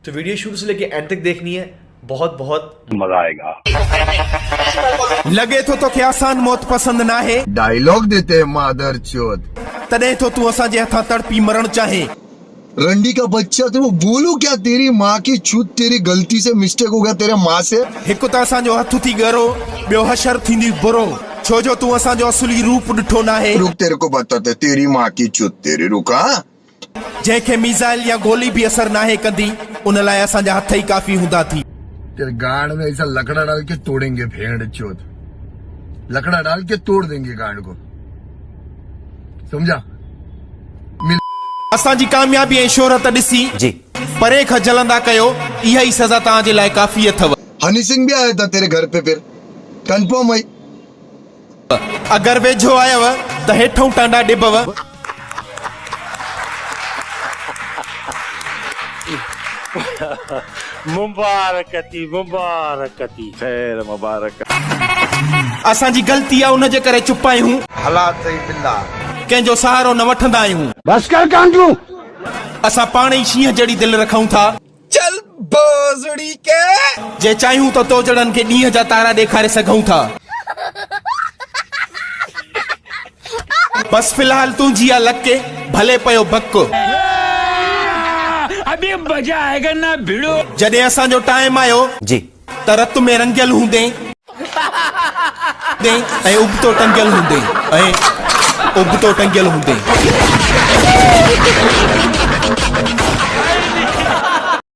तो वीडियो शुरू से लेके एंड तक देखनी है, बहुत बहुत मजा आएगा। लगे तो क्या आसान मौत पसंद ना है, डायलॉग देते हैं मादर चोद। तने तो तू असांजे हथा तड़पी मरण चाहे। रंडी का बच्चा तो वो बोलू क्या, तेरी माँ की छूत, तेरी गलती से मिस्टेक हो गया तेरे माँ से। हिकु त असांजो हथ थी गरो, ॿियो हशर थींदी बुरो, छो जो तू असांजो असली रूप ॾिठो ना है। रुक, तेरे को बताते तेरी माँ की छूत तेरी। रुका, जंहिंखे मिसाइल या गोली भी असर ना है कंदी, उन लाइ असांजा हथ ही काफ़ी हूंदा थी। तेरे गांड में ऐसा लकड़ा डाल के तोड़ेंगे, भेड़ चोद, लकड़ा डाल के तोड़ देंगे गांड को, समझा। असांजी कामयाबी ऐं शोहरत ॾिसी जी परे खां जलंदा कयो, इहा ई सज़ा तव्हांजे लाइ काफ़ी अथव। हनी सिंह भी आया था तेरे घर पे, फिर कंफर्म है। अगर वेझो आयव त हेठों टांडा ॾिबव। मुबारकती मुबारकती, खैर मुबारक। असांजी ग़लती आहे, उन जे करे चुप आहियूं, हालात सही बिल्ला, कंहिंजो सहारो न वठंदा आहियूं। बस कर कांडू। असां पाण ई शींहं जहिड़ी दिलि रखूं था। चल बोजड़ी के, जे चाहियूं त तोजड़नि खे ॾींहं जा तारा ॾेखारे सघूं था। बस फिलहाल तुंहिंजी आहे लके, भले पियो बक। अभी मजा आएगा ना भिड़ो। जॾहिं असांजो टाइम आयो जी त रत में रंगियल हूंदे ऐं उबतो टंगियल हूंदे, ऐं उबतो टंगियल हूंदे।